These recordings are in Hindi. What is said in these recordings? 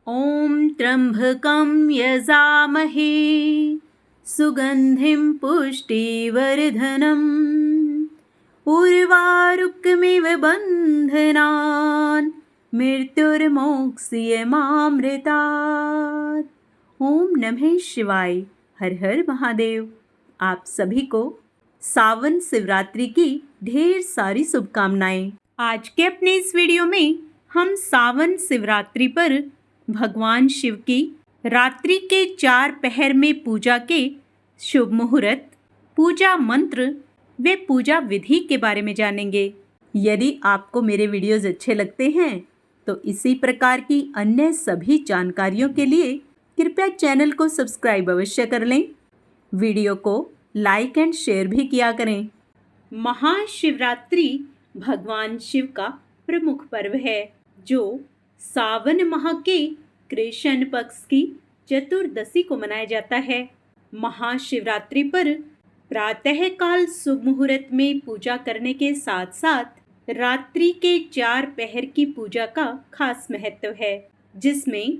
ॐ त्र्यम्बकं यजामहे सुगन्धिं पुष्टिवर्धनम् उर्वारुकमिव बन्धनान् मृत्युर्मोक्ष्यमामृतात्। ओम नमः शिवाय। हर हर महादेव। आप सभी को सावन शिवरात्रि की ढेर सारी शुभकामनाएं। आज के अपने इस वीडियो में हम सावन शिवरात्रि पर भगवान शिव की रात्रि के 4 पहर में पूजा के शुभ मुहूर्त, पूजा मंत्र व पूजा विधि के बारे में जानेंगे। यदि आपको मेरे वीडियोस अच्छे लगते हैं तो इसी प्रकार की अन्य सभी जानकारियों के लिए कृपया चैनल को सब्सक्राइब अवश्य कर लें। वीडियो को लाइक एंड शेयर भी किया करें। महाशिवरात्रि भगवान शिव का प्रमुख पर्व है जो सावन माह के कृष्ण पक्ष की चतुर्दशी को मनाया जाता है। महाशिवरात्रि पर प्रातः काल शुभ मुहूर्त में पूजा करने के साथ साथ रात्रि के 4 पहर की पूजा का खास महत्व है, जिसमें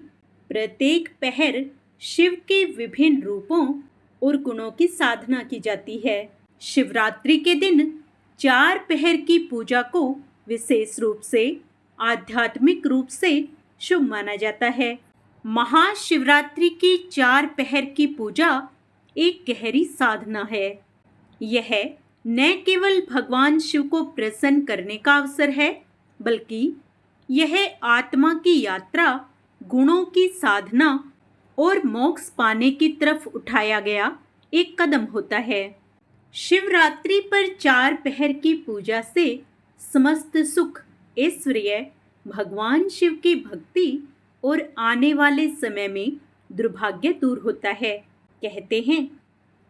प्रत्येक पहर शिव के विभिन्न रूपों और गुणों की साधना की जाती है। शिवरात्रि के दिन 4 पहर की पूजा को विशेष रूप से आध्यात्मिक रूप से शुभ माना जाता है। महाशिवरात्रि की 4 पहर की पूजा एक गहरी साधना है। यह न केवल भगवान शिव को प्रसन्न करने का अवसर है, बल्कि यह आत्मा की यात्रा, गुणों की साधना और मोक्ष पाने की तरफ उठाया गया एक कदम होता है। शिवरात्रि पर 4 पहर की पूजा से समस्त सुख, ऐश्वर्य, भगवान शिव की भक्ति और आने वाले समय में दुर्भाग्य दूर होता है। कहते हैं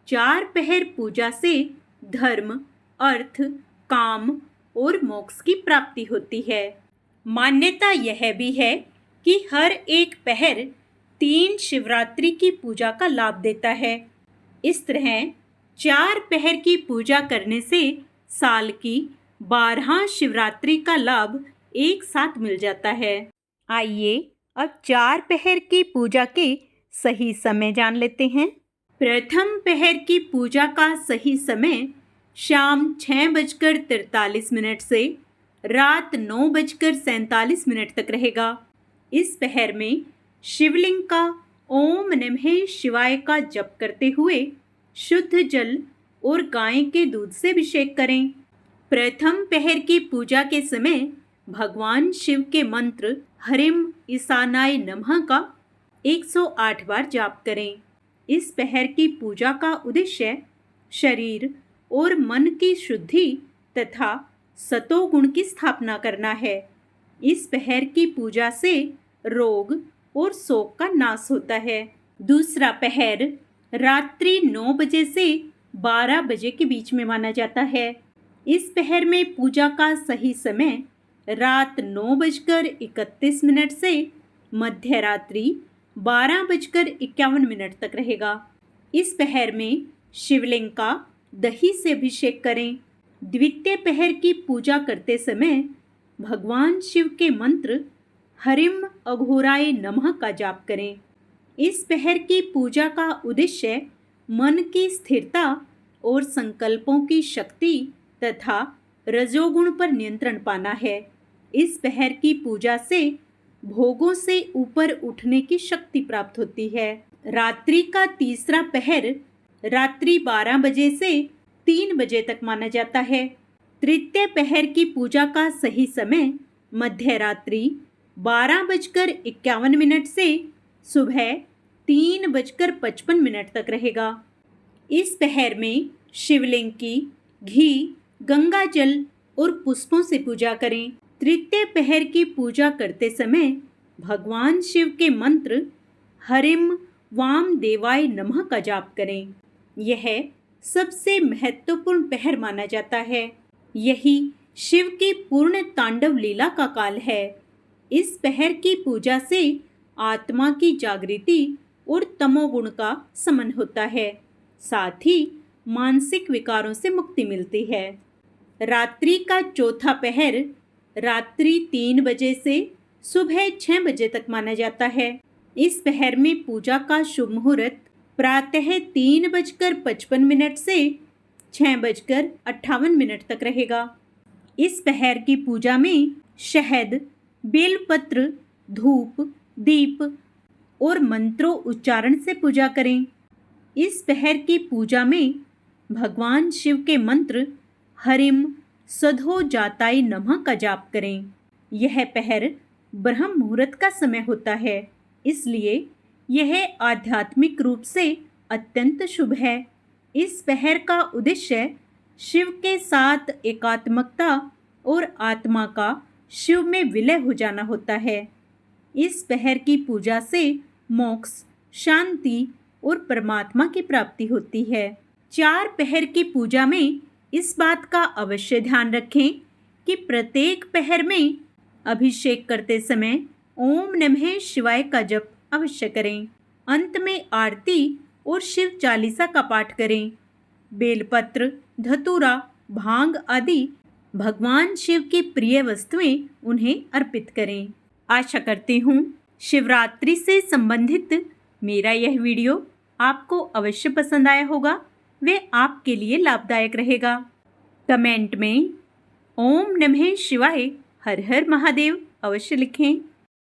4 पहर पूजा से धर्म, अर्थ, काम और मोक्ष की प्राप्ति होती है। मान्यता यह भी है कि हर एक पहर 3 शिवरात्रि की पूजा का लाभ देता है। इस तरह 4 पहर की पूजा करने से साल की 12 शिवरात्रि का लाभ एक साथ मिल जाता है। आइए अब 4 पहर की पूजा के सही समय जान लेते हैं। प्रथम पहर की पूजा का सही समय शाम 6:43 से रात 9:47 तक रहेगा। इस पहर में शिवलिंग का ओम नमः शिवाय का जप करते हुए शुद्ध जल और गाय के दूध से अभिषेक करें। प्रथम पहर की पूजा के समय भगवान शिव के मंत्र हरिम ईशानाय नमः का 108 बार जाप करें। इस पहर की पूजा का उद्देश्य शरीर और मन की शुद्धि तथा सतोगुण की स्थापना करना है। इस पहर की पूजा से रोग और शोक का नाश होता है। दूसरा पहर रात्रि 9 बजे से 12 बजे के बीच में माना जाता है। इस पहर में पूजा का सही समय रात 9:31 से मध्य रात्रि 12:51 तक रहेगा। इस पहर में शिवलिंग का दही से अभिषेक करें। द्वितीय पहर की पूजा करते समय भगवान शिव के मंत्र हरिम अघोराय नमः का जाप करें। इस पहर की पूजा का उद्देश्य मन की स्थिरता और संकल्पों की शक्ति तथा रजोगुण पर नियंत्रण पाना है। इस पहर की पूजा से भोगों से ऊपर उठने की शक्ति प्राप्त होती है। रात्रि का तीसरा पहर रात्रि 12 बजे से 3 बजे तक माना जाता है। तृतीय पहर की पूजा का सही समय मध्य रात्रि 12:51 से सुबह 3:55 तक रहेगा। इस पहर में शिवलिंग की घी, गंगा जल और पुष्पों से पूजा करें। तृतीय पहर की पूजा करते समय भगवान शिव के मंत्र हरिम वाम देवाय नमः का जाप करें। यह सबसे महत्वपूर्ण पहर माना जाता है। यही शिव की पूर्ण तांडव लीला का काल है। इस पहर की पूजा से आत्मा की जागृति और तमोगुण का शमन होता है, साथ ही मानसिक विकारों से मुक्ति मिलती है। रात्रि का चौथा पहर रात्रि 3 बजे से सुबह 6 बजे तक माना जाता है। इस पहर में पूजा का शुभ मुहूर्त प्रातः 3:55 से 6:58 तक रहेगा। इस पहर की पूजा में शहद, बेलपत्र, धूप, दीप और मंत्रों उच्चारण से पूजा करें। इस पहर की पूजा में भगवान शिव के मंत्र हरिम सधो जाताय नमः का जाप करें। यह पहर ब्रह्म मुहूर्त का समय होता है, इसलिए यह आध्यात्मिक रूप से अत्यंत शुभ है। इस पहर का उद्देश्य शिव के साथ एकात्मकता और आत्मा का शिव में विलय हो जाना होता है। इस पहर की पूजा से मोक्ष, शांति और परमात्मा की प्राप्ति होती है। 4 पहर की पूजा में इस बात का अवश्य ध्यान रखें कि प्रत्येक पहर में अभिषेक करते समय ओम नमः शिवाय का जप अवश्य करें। अंत में आरती और शिव चालीसा का पाठ करें। बेलपत्र, धतूरा, भांग आदि भगवान शिव की प्रिय वस्तुएं उन्हें अर्पित करें। आशा करती हूँ शिवरात्रि से संबंधित मेरा यह वीडियो आपको अवश्य पसंद आया होगा, वे आपके लिए लाभदायक रहेगा। कमेंट में ओम नमः शिवाय हर हर महादेव अवश्य लिखें।